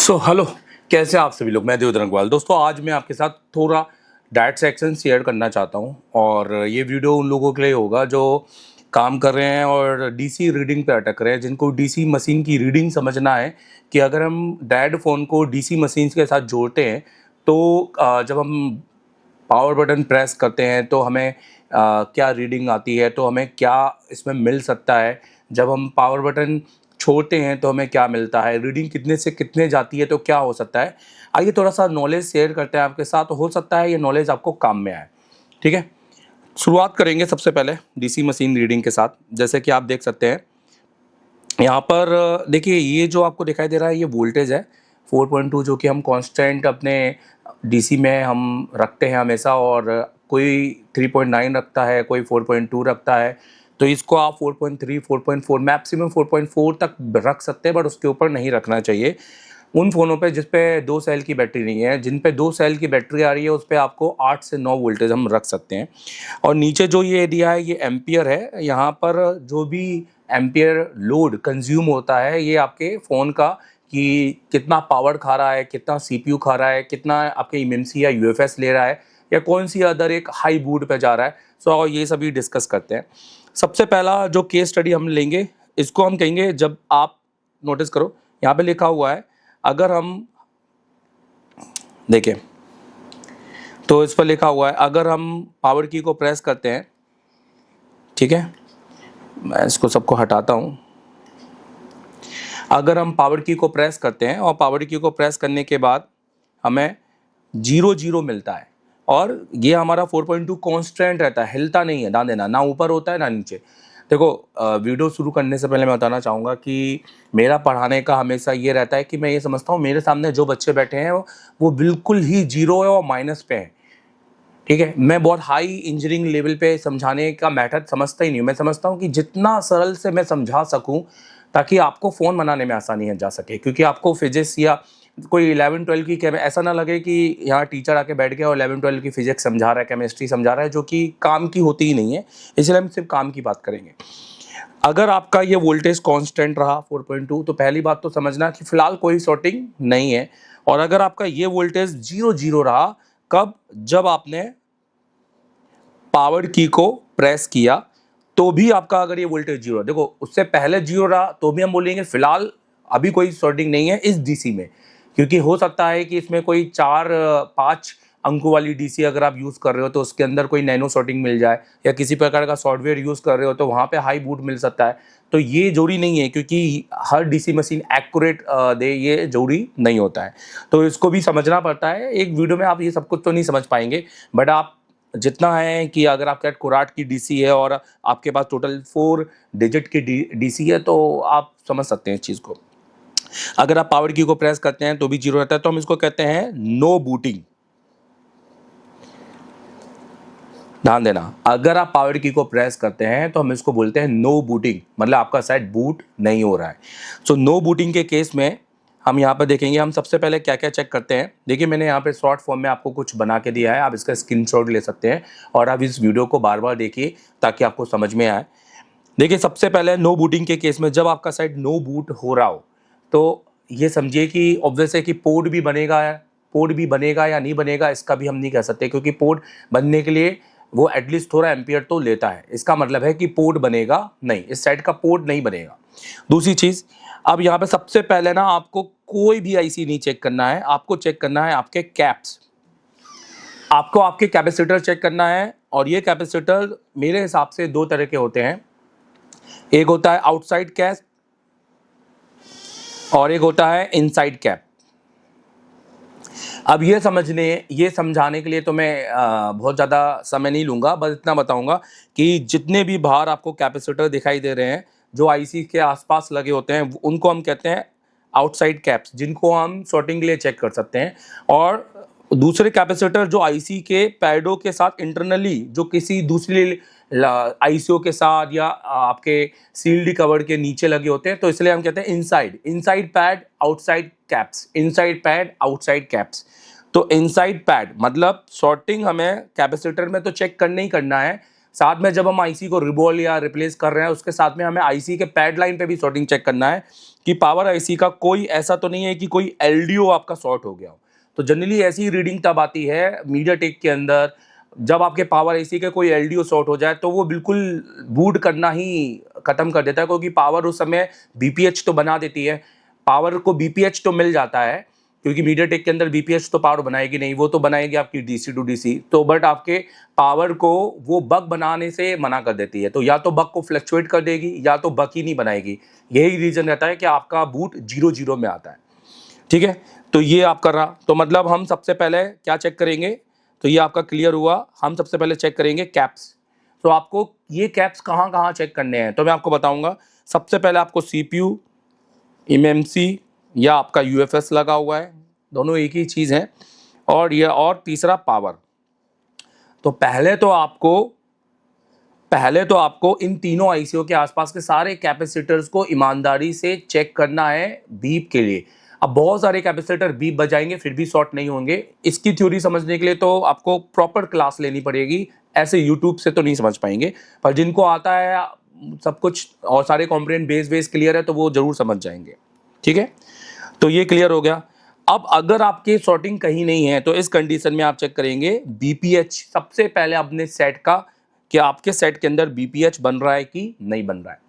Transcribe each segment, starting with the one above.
Hello, कैसे आप सभी लोग। मैं देवदत्त रंगवाल। दोस्तों, आज मैं आपके साथ थोड़ा डाटा सेक्शन शेयर करना चाहता हूं और ये वीडियो उन लोगों के लिए होगा जो काम कर रहे हैं और डीसी रीडिंग पे अटक रहे हैं, जिनको डीसी मशीन की रीडिंग समझना है कि अगर हम डैड फ़ोन को डीसी मशीन के साथ जोड़ते हैं तो जब हम पावर बटन प्रेस करते हैं तो हमें क्या रीडिंग आती है, तो हमें क्या इसमें मिल सकता है। जब हम पावर बटन छोड़ते हैं तो हमें क्या मिलता है, रीडिंग कितने से कितने जाती है तो क्या हो सकता है। आइए थोड़ा सा नॉलेज शेयर करते हैं आपके साथ, हो सकता है ये नॉलेज आपको काम में आए। ठीक है, शुरुआत करेंगे सबसे पहले डीसी मशीन रीडिंग के साथ। जैसे कि आप देख सकते हैं यहाँ पर, देखिए ये जो आपको दिखाई दे रहा है ये वोल्टेज है 4.2, जो कि हम कांस्टेंट अपने डीसी में हम रखते हैं हमेशा। और कोई 3.9 रखता है, कोई 4.2 रखता है। तो इसको आप 4.3, 4.4, मैक्सिमम 4.4 तक रख सकते हैं, बट उसके ऊपर नहीं रखना चाहिए। उन फ़ोनों पे जिस पे 2 सेल की बैटरी नहीं है, जिन पे 2 सेल की बैटरी आ रही है, उस पे आपको 8 से 9 वोल्टेज हम रख सकते हैं। और नीचे जो ये दिया है ये एम्पियर है। यहाँ पर जो भी एम्पियर लोड कंज्यूम होता है ये आपके फ़ोन का, कि कितना पावर खा रहा है, कितना सीपीयू खा रहा है, कितना आपके एमएमसी या यूएफएस ले रहा है, या कौन सी अदर एक हाई बूट पे जा रहा है। सो ये सभी डिस्कस करते हैं। सबसे पहला जो केस स्टडी हम लेंगे, इसको हम कहेंगे, जब आप नोटिस करो यहाँ पे लिखा हुआ है, अगर हम देखें तो इस पर लिखा हुआ है, अगर हम पावर की को प्रेस करते हैं, ठीक है, मैं इसको सबको हटाता हूँ। अगर हम पावर की को प्रेस करते हैं और पावर की को प्रेस करने के बाद हमें 0 मिलता है, और ये हमारा 4.2 कांस्टेंट रहता है, हिलता नहीं है, ध्यान देना, ना ऊपर होता है ना नीचे। देखो, वीडियो शुरू करने से पहले मैं बताना चाहूँगा कि मेरा पढ़ाने का हमेशा ये रहता है कि मैं ये समझता हूँ मेरे सामने जो बच्चे बैठे हैं वो बिल्कुल ही जीरो है और माइनस पे हैं। ठीक है, मैं बहुत हाई इंजीनियरिंग लेवल पे समझाने का मैथड समझता ही नहीं हूँ। मैं समझता हूँ कि जितना सरल से मैं समझा सकूँ ताकि आपको फ़ोन बनाने में आसानी है जा सके, क्योंकि आपको फिजिक्स या कोई 11-12 की ऐसा ना लगे कि यहाँ टीचर आके बैठ गया और 11-12 की फिजिक्स समझा रहा है, केमिस्ट्री समझा रहा है, जो कि काम की होती ही नहीं है। इसलिए हम सिर्फ काम की बात करेंगे। अगर आपका ये वोल्टेज कांस्टेंट रहा 4.2, तो पहली बात तो समझना कि फिलहाल कोई शॉर्टिंग नहीं है। और अगर आपका ये वोल्टेज 0 रहा, कब? जब आपने पावर की को प्रेस किया, तो भी आपका अगर ये वोल्टेज 0, देखो उससे पहले 0 रहा तो भी हम बोलेंगे फिलहाल अभी कोई शॉर्टिंग नहीं है इस डीसी में, क्योंकि हो सकता है कि इसमें कोई 4-5 अंकों वाली डीसी अगर आप यूज़ कर रहे हो तो उसके अंदर कोई नैनो शॉर्टिंग मिल जाए, या किसी प्रकार का सॉफ्टवेयर यूज़ कर रहे हो तो वहाँ पे हाई बूट मिल सकता है। तो ये जरूरी नहीं है, क्योंकि हर डीसी मशीन एक्यूरेट दे, ये जरूरी नहीं होता है। तो इसको भी समझना पड़ता है। एक वीडियो में आप ये सब कुछ तो नहीं समझ पाएंगे, बट आप जितना है कि अगर आपके पास कुराट की डीसी है और आपके पास टोटल 4 डिजिट की डीसी है, तो आप समझ सकते हैं इस चीज़ को। अगर आप पावर की को प्रेस करते हैं तो भी 0 रहता है, तो हम इसको कहते हैं नो बूटिंग। ध्यान देना, अगर आप पावर की को प्रेस करते हैं तो हम इसको बोलते हैं नो बूटिंग, मतलब आपका साइट बूट नहीं हो रहा है। सो नो बूटिंग के केस में हम यहाँ पर देखेंगे, हम सबसे पहले क्या क्या चेक करते हैं। देखिए, मैंने यहाँ पे शॉर्ट फॉर्म में आपको कुछ बना के दिया है, आप इसका स्क्रीनशॉट ले सकते हैं और आप इस वीडियो को बार बार देखिए ताकि आपको समझ में आए। देखिए, सबसे पहले नो बूटिंग के केस में जब आपका साइट नो बूट हो रहा हो, तो ये समझिए कि ऑब्वियस है कि पोर्ट भी बनेगा या नहीं बनेगा इसका भी हम नहीं कह सकते, क्योंकि पोर्ट बनने के लिए वो एटलीस्ट थोड़ा एम्पियर तो लेता है। इसका मतलब है कि पोर्ट बनेगा नहीं, इस साइड का पोर्ट नहीं बनेगा। दूसरी चीज़, अब यहाँ पे सबसे पहले ना आपको कोई भी आईसी नहीं चेक करना है, आपको चेक करना है आपके कैप्स, आपको आपके कैपेसिटर चेक करना है। और ये कैपेसिटर मेरे हिसाब से 2 तरह के होते हैं, एक होता है आउटसाइड कैप और एक होता है इनसाइड कैप। अब ये समझाने के लिए तो मैं बहुत ज़्यादा समय नहीं लूँगा, बस इतना बताऊँगा कि जितने भी बाहर आपको कैपेसिटर दिखाई दे रहे हैं जो आईसी के आसपास लगे होते हैं, उनको हम कहते हैं आउटसाइड कैप्स, जिनको हम शॉर्टिंग के लिए चेक कर सकते हैं। और दूसरे कैपेसिटर जो आईसी के पैडों के साथ इंटरनली, जो किसी दूसरी आईसीओ के साथ या आपके सील्ड कवर के नीचे लगे होते हैं, तो इसलिए हम कहते हैं inside pad outside caps, inside pad outside caps. तो इनसाइड पैड मतलब शॉर्टिंग हमें कैपेसिटर में तो चेक करना ही करना है, साथ में जब हम आईसी को रिबॉल या रिप्लेस कर रहे हैं उसके साथ में हमें आईसी के पैड लाइन पे भी शॉर्टिंग चेक करना है कि पावर आईसी का कोई ऐसा तो नहीं है कि कोई एलडीओ आपका शॉर्ट हो गया हो। तो जनरली ऐसी रीडिंग तब आती है मीडियाटेक के अंदर जब आपके पावर आईसी के कोई एलडीओ शॉर्ट हो जाए, तो वो बिल्कुल बूट करना ही खत्म कर देता है, क्योंकि पावर उस समय बीपीएच तो बना देती है, पावर को बीपीएच तो मिल जाता है, क्योंकि मीडियाटेक के अंदर बीपीएच तो पावर बनाएगी नहीं, वो तो बनाएगी आपकी डीसी टू डीसी, तो बट आपके पावर को वो बक बनाने से मना कर देती है। तो या तो बक को फ्लक्चुएट कर देगी या तो बक ही नहीं बनाएगी। यही रीजन रहता है कि आपका बूट 0-0 में आता है। ठीक है, तो ये आपका रहा। तो मतलब हम सबसे पहले क्या चेक करेंगे, तो ये आपका क्लियर हुआ। हम सबसे पहले चेक करेंगे कैप्स। तो आपको ये कैप्स कहाँ कहाँ चेक करने हैं, तो मैं आपको बताऊंगा। सबसे पहले आपको सीपीयू, एमएमसी या आपका यूएफएस लगा हुआ है, दोनों एक ही चीज़ है, और ये और तीसरा पावर। तो पहले तो आपको इन तीनों आईसीओ के आसपास के सारे कैपेसिटर्स को ईमानदारी से चेक करना है बीप के लिए। अब बहुत सारे कैपेसिटर बीप बजाएंगे फिर भी शॉर्ट नहीं होंगे। इसकी थ्योरी समझने के लिए तो आपको प्रॉपर क्लास लेनी पड़ेगी, ऐसे यूट्यूब से तो नहीं समझ पाएंगे, पर जिनको आता है सब कुछ और सारे कॉम्पोनेंट बेस क्लियर है तो वो जरूर समझ जाएंगे। ठीक है, तो ये क्लियर हो गया। अब अगर आपके शॉर्टिंग कहीं नहीं है तो इस कंडीशन में आप चेक करेंगे बीपीएच सबसे पहले अपने सेट का, कि आपके सेट के अंदर बीपीएच बन रहा है कि नहीं बन रहा है।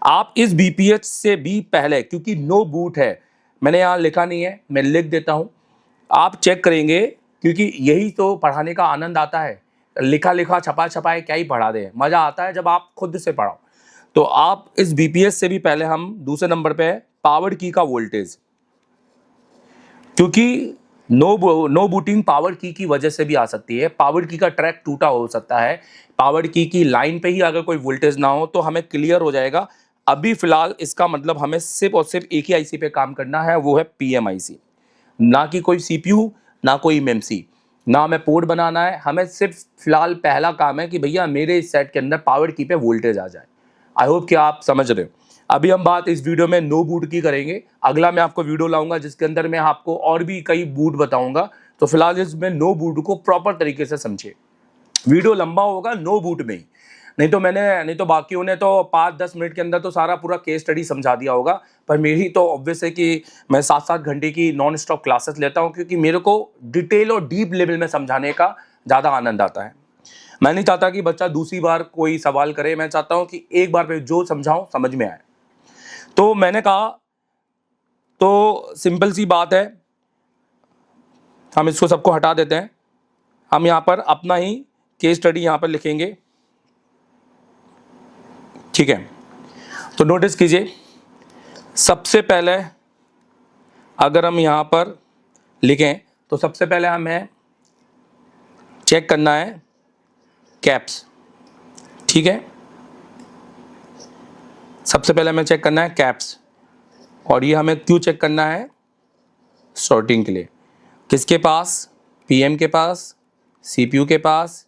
आप इस बीपीएच से भी पहले, क्योंकि नो बूट है, मैंने यहाँ लिखा नहीं है, मैं लिख देता हूँ, आप चेक करेंगे, क्योंकि यही तो पढ़ाने का आनंद आता है। लिखा लिखा छपा छपाए क्या ही पढ़ा दे, मजा आता है जब आप खुद से पढ़ाओ। तो आप इस बीपीएस से भी पहले हम दूसरे नंबर पे पावर की का वोल्टेज, क्योंकि नो बूटिंग पावर की वजह से भी आ सकती है। पावर की का ट्रैक टूटा हो सकता है, पावर की लाइन पे ही अगर कोई वोल्टेज ना हो तो हमें क्लियर हो जाएगा। अभी फिलहाल इसका मतलब हमें सिर्फ और सिर्फ एक ही आईसी पे काम करना है, वो है पीएमआईसी, ना कि कोई सीपीयू, ना कोई एमएमसी, ना हमें पोर्ट बनाना है। हमें सिर्फ फिलहाल पहला काम है कि भैया मेरे इस सेट के अंदर पावर की पे वोल्टेज आ जाए। आई होप कि आप समझ रहे हो। अभी हम बात इस वीडियो में नो बूट की करेंगे, अगला मैं आपको वीडियो लाऊंगा जिसके अंदर मैं आपको और भी कई बूट बताऊंगा। तो फिलहाल इसमें नो बूट को प्रॉपर तरीके से समझिए। वीडियो लंबा होगा नो बूट में ही, नहीं तो बाकियों ने तो 5-10 मिनट के अंदर तो सारा पूरा केस स्टडी समझा दिया होगा, पर मेरी तो ऑब्वियस है कि मैं 7-7 घंटे की नॉन स्टॉप क्लासेस लेता हूँ, क्योंकि मेरे को डिटेल और डीप लेवल में समझाने का ज़्यादा आनंद आता है। मैं नहीं चाहता कि बच्चा दूसरी बार कोई सवाल करे, मैं चाहता हूँ कि एक बार पे जो समझाऊं समझ में आए। तो मैंने कहा, तो सिंपल सी बात है, हम इसको सबको हटा देते हैं। हम यहाँ पर अपना ही केस स्टडी यहाँ पर लिखेंगे। ठीक है, तो नोटिस कीजिए, सबसे पहले अगर हम यहाँ पर लिखें तो सबसे पहले हमें चेक करना है कैप्स। ठीक है, सबसे पहले हमें चेक करना है कैप्स, और ये हमें क्यों चेक करना है, सॉर्टिंग के लिए। किसके पास, पीएम के पास, सीपीयू के पास,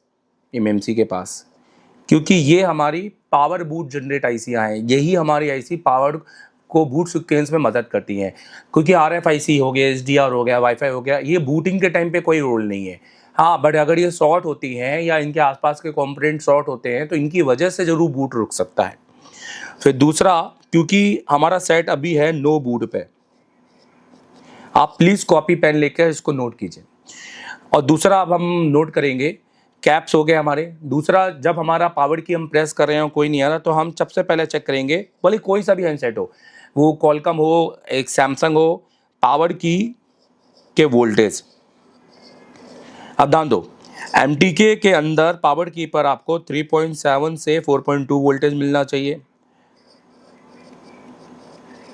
एमएमसी के पास, क्योंकि ये हमारी पावर बूट जनरेट आईसियाँ हैं। यही हमारी आईसी पावर को बूट सीक्वेंस में मदद करती हैं, क्योंकि आरएफआईसी हो गया, एसडीआर हो गया, वाईफाई हो गया, ये बूटिंग के टाइम पे कोई रोल नहीं है। हाँ, बट अगर ये शॉर्ट होती हैं या इनके आसपास के कंपोनेंट शॉर्ट होते हैं तो इनकी वजह से जरूर बूट रुक सकता है। फिर दूसरा, क्योंकि हमारा सेट अभी है नो बूट पे, आप प्लीज़ कॉपी पेन लेकर इसको नोट कीजिए। और दूसरा अब हम नोट करेंगे, कैप्स हो गए हमारे। दूसरा, जब हमारा पावर की हम प्रेस कर रहे हो कोई नहीं आ रहा, तो हम सबसे पहले चेक करेंगे, भले कोई सा भी हैंडसेट हो, वो कॉलकम हो, एक सैमसंग हो, पावर की के वोल्टेज। अब ध्यान दो, एमटीके के अंदर पावर की पर आपको 3.7 से 4.2 वोल्टेज मिलना चाहिए।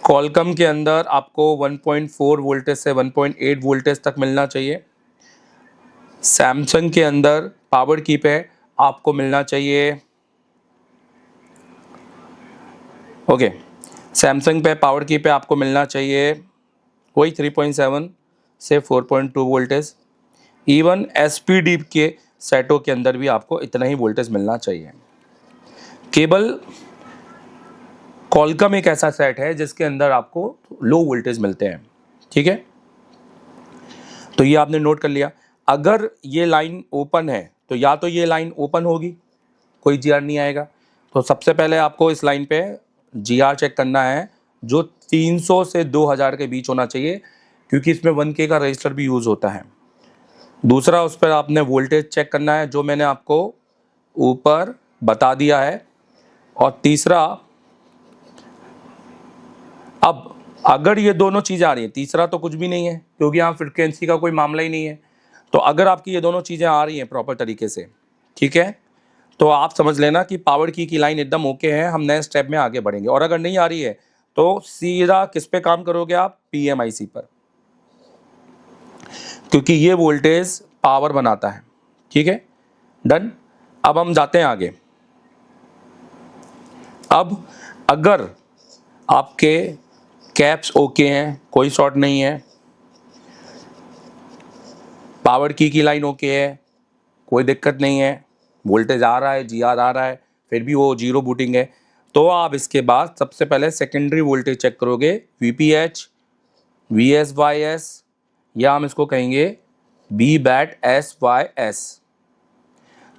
कॉलकम के अंदर आपको 1.4 वोल्टेज से 1.8 वोल्टेज तक मिलना चाहिए। सैमसंग के अंदर पावर की पे आपको मिलना चाहिए, ओके, सैमसंग पे पावर की पे आपको मिलना चाहिए वही 3.7 से 4.2 वोल्टेज। इवन एसपीडी के सेटों के अंदर भी आपको इतना ही वोल्टेज मिलना चाहिए। केवल कॉलकम एक ऐसा सेट है जिसके अंदर आपको लो वोल्टेज मिलते हैं। ठीक है, तो ये आपने नोट कर लिया। अगर ये लाइन ओपन है तो या तो ये लाइन ओपन होगी, कोई जीआर नहीं आएगा, तो सबसे पहले आपको इस लाइन पे जीआर चेक करना है। जो 300 से 2000 के बीच होना चाहिए, क्योंकि इसमें 1K का रजिस्टर भी यूज़ होता है। दूसरा, उस पर आपने वोल्टेज चेक करना है जो मैंने आपको ऊपर बता दिया है। और तीसरा, अब अगर ये दोनों चीज़ें आ रही हैं, तीसरा तो कुछ भी नहीं है क्योंकि यहाँ फ्रिक्वेंसी का कोई मामला ही नहीं है। तो अगर आपकी ये दोनों चीज़ें आ रही हैं प्रॉपर तरीके से, ठीक है, तो आप समझ लेना कि पावर की लाइन एकदम ओके है, हम नए स्टेप में आगे बढ़ेंगे। और अगर नहीं आ रही है तो सीधा किस पे काम करोगे आप? PMIC पर, क्योंकि ये वोल्टेज पावर बनाता है। ठीक है, डन। अब हम जाते हैं आगे। अब अगर आपके कैप्स ओके हैं, कोई शॉर्ट नहीं है, पावर की लाइन ओके है, कोई दिक्कत नहीं है, वोल्टेज आ रहा है, GR आ रहा है, फिर भी वो जीरो बूटिंग है, तो आप इसके बाद सबसे पहले सेकेंडरी वोल्टेज चेक करोगे, VPH, VSYS, या हम इसको कहेंगे BAT-SYS।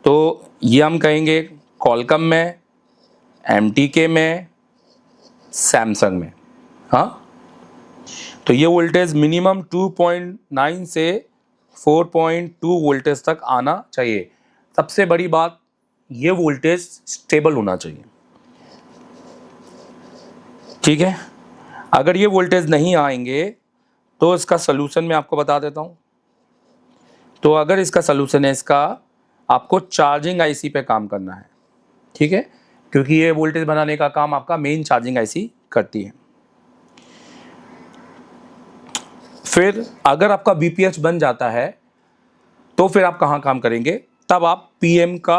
तो ये हम कहेंगे कॉलकम में, MTK में, सैमसंग में। हाँ, तो ये वोल्टेज मिनिमम 2.9 से 4.2 वोल्टेज तक आना चाहिए। सबसे बड़ी बात, ये वोल्टेज स्टेबल होना चाहिए। ठीक है, अगर ये वोल्टेज नहीं आएंगे तो इसका सलूशन मैं आपको बता देता हूँ। तो अगर इसका सलूशन है, इसका आपको चार्जिंग IC पे काम करना है। ठीक है, क्योंकि ये वोल्टेज बनाने का काम आपका मेन चार्जिंग IC करती है। फिर अगर आपका BPH बन जाता है तो फिर आप कहाँ काम करेंगे? तब आप PM का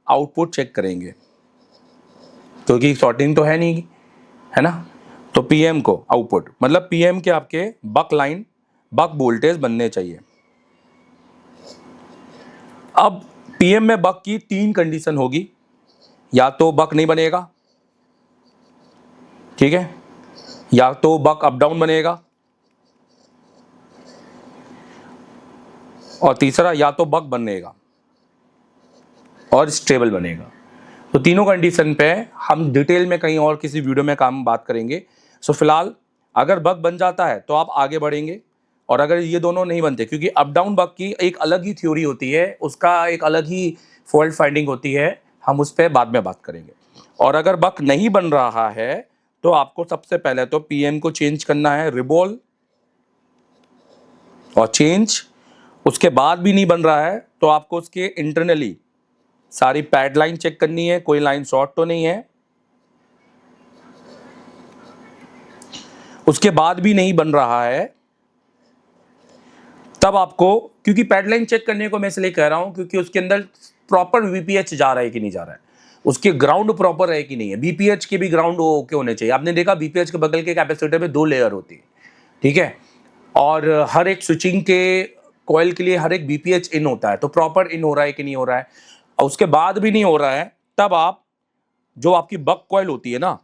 आउटपुट चेक करेंगे, क्योंकि शॉर्टिंग तो है नहीं, है ना। तो PM को आउटपुट मतलब PM के आपके बक लाइन, बक वोल्टेज बनने चाहिए। अब PM में बक की 3 कंडीशन होगी, या तो बक नहीं बनेगा, ठीक है, या तो बक अप डाउन बनेगा, और तीसरा या तो बक बनेगा और स्टेबल बनेगा। तो तीनों कंडीशन पे हम डिटेल में कहीं और किसी वीडियो में बात करेंगे। सो फिलहाल अगर बक बन जाता है तो आप आगे बढ़ेंगे, और अगर ये दोनों नहीं बनते, क्योंकि अप डाउन बक की एक अलग ही थ्योरी होती है, उसका एक अलग ही फॉल्ट फाइंडिंग होती है, हम उस पर बाद में बात करेंगे। और अगर बक नहीं बन रहा है तो आपको सबसे पहले तो PM को चेंज करना है, रिबॉल और चेंज। उसके बाद भी नहीं बन रहा है तो आपको उसके इंटरनली सारी पैड लाइन चेक करनी है, कोई लाइन शॉर्ट तो नहीं है। उसके बाद भी नहीं बन रहा है तब आपको, क्योंकि पैड लाइन चेक करने को मैं इसलिए कह रहा हूं क्योंकि उसके अंदर प्रॉपर VPH जा रहा है कि नहीं जा रहा है, उसके ग्राउंड प्रॉपर है कि नहीं है। BPH के भी ग्राउंड ओके होने चाहिए। आपने देखा BPH के बगल के कैपेसिटर में 2 लेयर होती है, ठीक है, और हर एक स्विचिंग के कॉइल के लिए हर एक BPH इन होता है, तो प्रॉपर इन हो रहा है कि नहीं हो रहा है। और उसके बाद भी नहीं हो रहा है, तब आप जो आपकी बक कॉइल होती है ना,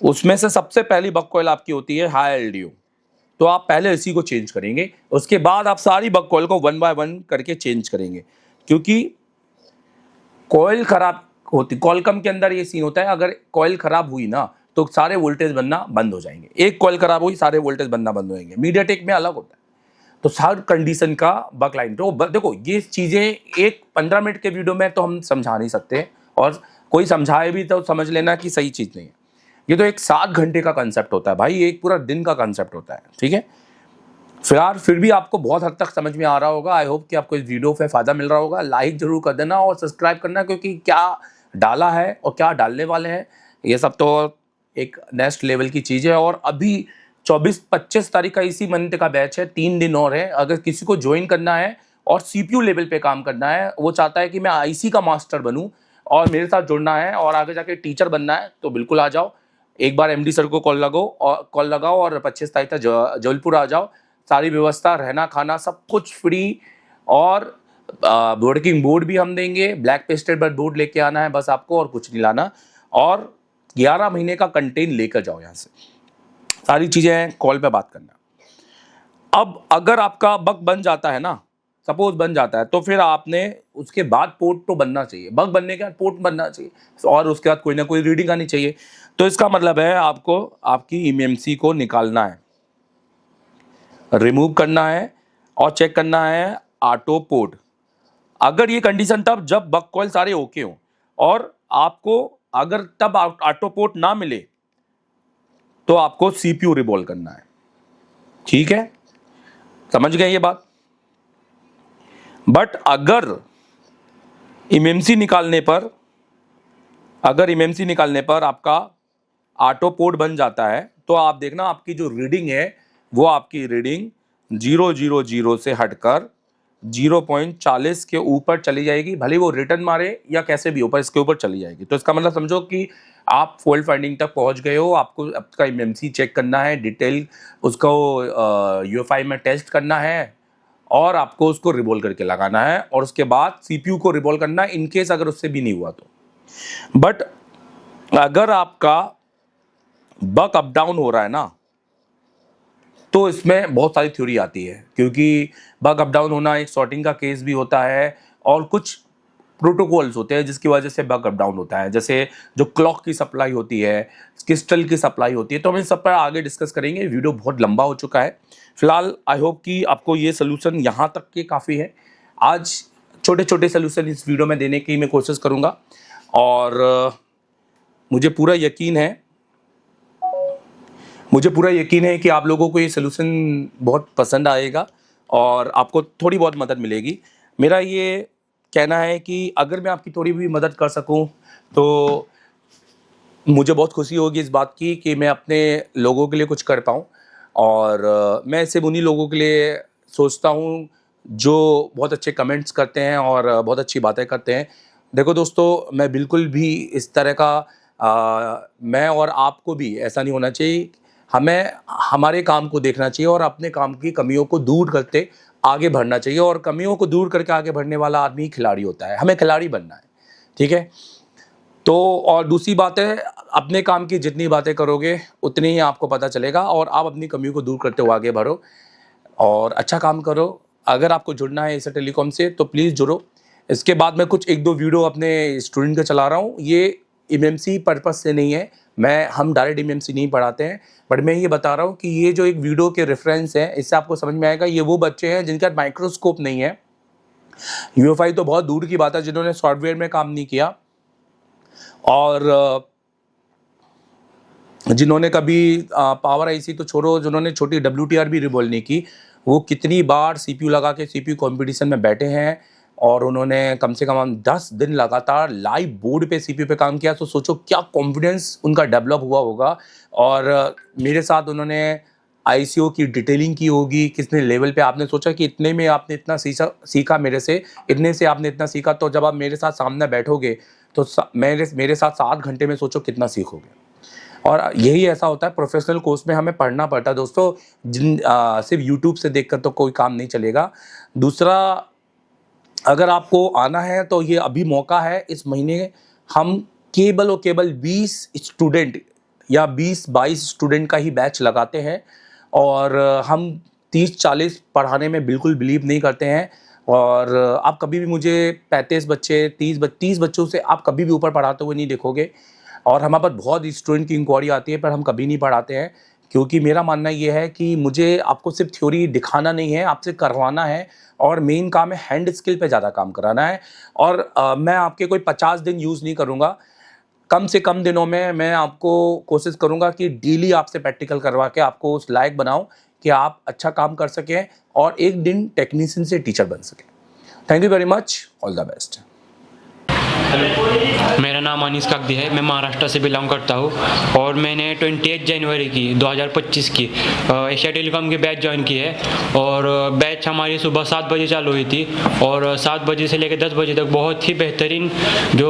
उसमें से सबसे पहली बक कॉइल आपकी होती है हाई LDO, तो आप पहले इसी को चेंज करेंगे। उसके बाद आप सारी बक कॉइल को 1 बाय 1 करके चेंज करेंगे, क्योंकि कॉइल खराब होती, कॉलकम के अंदर ये सीन होता है, अगर कॉइल खराब हुई ना तो सारे वोल्टेज बनना बंद हो जाएंगे। एक कॉइल खराब हुई, सारे वोल्टेज बनना बंद हो जाएंगे। मीडियाटेक में अलग होता है। तो हर कंडीशन का बक लाइन, तो देखो ये चीज़ें एक 15 मिनट के वीडियो में तो हम समझा नहीं सकते, और कोई समझाए भी तो समझ लेना कि सही चीज़ नहीं है। ये तो एक 7 घंटे का कंसेप्ट होता है भाई, एक पूरा दिन का कंसेप्ट होता है, ठीक है। फिलहाल फिर भी आपको बहुत हद तक समझ में आ रहा होगा। आई होप कि आपको इस वीडियो पे फ़ायदा मिल रहा होगा। लाइक जरूर कर देना और सब्सक्राइब करना, क्योंकि क्या डाला है और क्या डालने वाले हैं ये सब तो एक नेक्स्ट लेवल की चीज़ है। और अभी 24-25 तारीख का इसी मंथ का बैच है, 3 दिन और है। अगर किसी को ज्वाइन करना है और CPU लेवल पे काम करना है, वो चाहता है कि मैं IC का मास्टर बनूं और मेरे साथ जुड़ना है और आगे जाके टीचर बनना है, तो बिल्कुल आ जाओ। एक बार MD सर को कॉल लगाओ और 25 तारीख तक जबलपुर आ जाओ। सारी व्यवस्था, रहना खाना सब कुछ फ्री, और वर्किंग बोर्ड भी हम देंगे। ब्लैक पेस्टेड बोर्ड लेके आना है बस आपको, और कुछ नहीं लाना। और 11 महीने का कंटेंट लेकर जाओ यहाँ से, सारी चीज़ें कॉल पे बात करना। अब अगर आपका बक बन जाता है ना, सपोज बन जाता है, तो फिर आपने उसके बाद पोर्ट तो बनना चाहिए, बग बनने के बाद पोर्ट बनना चाहिए, और उसके बाद कोई ना कोई रीडिंग आनी चाहिए। तो इसका मतलब है आपको आपकी इमएमसी को निकालना है, रिमूव करना है और चेक करना है ऑटो पोर्ट। अगर ये कंडीशन तब जब बग कॉइल सारे ओके हों, और आपको अगर तब ऑटो पोर्ट ना मिले तो आपको सीपीयू रिवॉल्व करना है। ठीक है, समझ गए ये बात। बट अगर इमएमसी निकालने पर आपका ऑटो पोर्ट बन जाता है, तो आप देखना आपकी जो रीडिंग है वो आपकी रीडिंग 000 से हटकर 0.40 के ऊपर चली जाएगी, भले वो रिटर्न मारे या कैसे भी ऊपर, इसके ऊपर चली जाएगी। तो इसका मतलब समझो कि आप फॉल्ट फाइंडिंग तक पहुंच गए हो। आपको आपका इमएमसी चेक करना है, डिटेल उसको यूएफआई में टेस्ट करना है, और आपको उसको रिवॉल्व करके लगाना है, और उसके बाद सीपीयू को रिवॉल्व करना है, इनकेस अगर उससे भी नहीं हुआ तो। बट अगर आपका बग अप डाउन हो रहा है ना, तो इसमें बहुत सारी थ्योरी आती है, क्योंकि बग अप डाउन होना एक सॉर्टिंग का केस भी होता है, और कुछ प्रोटोकॉल्स होते हैं जिसकी वजह से बग अप डाउन होता है, जैसे जो क्लॉक की सप्लाई होती है, क्रिस्टल की सप्लाई होती है। तो हम इन सब पर आगे डिस्कस करेंगे, वीडियो बहुत लंबा हो चुका है। फिलहाल आई होप कि आपको ये सोल्यूशन यहाँ तक के काफ़ी है। आज छोटे छोटे सोल्यूशन इस वीडियो में देने की मैं कोशिश करूँगा, और मुझे पूरा यकीन है कि आप लोगों को ये सोल्यूशन बहुत पसंद आएगा और आपको थोड़ी बहुत मदद मिलेगी। मेरा ये कहना है कि अगर मैं आपकी थोड़ी भी मदद कर सकूं तो मुझे बहुत खुशी होगी इस बात की कि मैं अपने लोगों के लिए कुछ कर पाऊं, और मैं सिर्फ उन्हीं लोगों के लिए सोचता हूं जो बहुत अच्छे कमेंट्स करते हैं और बहुत अच्छी बातें करते हैं। देखो दोस्तों, मैं बिल्कुल भी इस तरह का मैं और आपको भी ऐसा नहीं होना चाहिए। हमें हमारे काम को देखना चाहिए और अपने काम की कमियों को दूर करते आगे बढ़ना चाहिए, और कमियों को दूर करके आगे बढ़ने वाला आदमी खिलाड़ी होता है। हमें खिलाड़ी बनना है, ठीक है। तो और दूसरी बात है, अपने काम की जितनी बातें करोगे उतनी ही आपको पता चलेगा, और आप अपनी कमियों को दूर करते हुए आगे बढ़ो और अच्छा काम करो। अगर आपको जुड़ना है एसर टेलीकॉम से तो प्लीज़ जुड़ो। इसके बाद मैं कुछ 1-2 वीडियो अपने स्टूडेंट का चला रहा हूँ। ये इमएमसी पर्पस से नहीं है, हम डायरेक्ट इमएमसी नहीं पढ़ाते हैं, बट मैं ये बता रहा हूँ कि ये जो एक वीडियो के रेफरेंस है, इससे आपको समझ में आएगा ये वो बच्चे हैं जिनका माइक्रोस्कोप नहीं है। यूएफआई तो बहुत दूर की बात है, जिन्होंने सॉफ्टवेयर में काम नहीं किया और जिन्होंने कभी पावर आईसी तो छोड़ो, जिन्होंने छोटी WTR भी रिवॉल्व नहीं की, वो कितनी बार सीपीयू लगा के सीपीयू कंपटीशन में बैठे हैं, और उन्होंने कम से कम 10 दिन लगातार लाइव बोर्ड पे सीपीयू पे काम किया। तो सोचो क्या कॉन्फिडेंस उनका डेवलप हुआ होगा। और मेरे साथ उन्होंने आईसीओ की डिटेलिंग की होगी कितने लेवल पे। आपने सोचा कि इतने में आपने इतना सीखा मेरे से, इतने से आपने इतना सीखा, तो जब आप मेरे साथ सामने बैठोगे तो मेरे साथ 7 घंटे में सोचो कितना सीखोगे। और यही ऐसा होता है, प्रोफेशनल कोर्स में हमें पढ़ना पड़ता है दोस्तों। सिर्फ यूट्यूब से देखकर तो कोई काम नहीं चलेगा। दूसरा, अगर आपको आना है तो ये अभी मौका है। इस महीने हम केवल और केवल 20 स्टूडेंट या 20-22 स्टूडेंट का ही बैच लगाते हैं, और हम 30-40 पढ़ाने में बिल्कुल बिलीव नहीं करते हैं। और आप कभी भी मुझे 35 बच्चे 30 बच्चों से आप कभी भी ऊपर पढ़ाते हुए नहीं देखोगे। और हमारे पास बहुत स्टूडेंट की इंक्वायरी आती है, पर हम कभी नहीं पढ़ाते हैं, क्योंकि मेरा मानना ये है कि मुझे आपको सिर्फ थ्योरी दिखाना नहीं है, आपसे करवाना है, और मेन काम है हैंड स्किल पे ज़्यादा काम कराना है। और मैं आपके कोई 50 दिन यूज़ नहीं करूँगा, कम से कम दिनों में मैं आपको कोशिश करूँगा कि डेली आपसे प्रैक्टिकल करवा के आपको उस लायक बनाऊँ कि आप अच्छा काम कर सकें और एक दिन टेक्नीशियन से टीचर बन सकें। Thank you very much, all the best. मेरा नाम अनीस काकदी है, मैं महाराष्ट्र से बिलोंग करता हूँ, और मैंने 28 जनवरी की 2025 की एशिया टेलीकॉम की बैच ज्वाइन की है। और बैच हमारी सुबह 7 बजे चालू हुई थी, और 7 बजे से लेकर 10 बजे तक बहुत ही बेहतरीन जो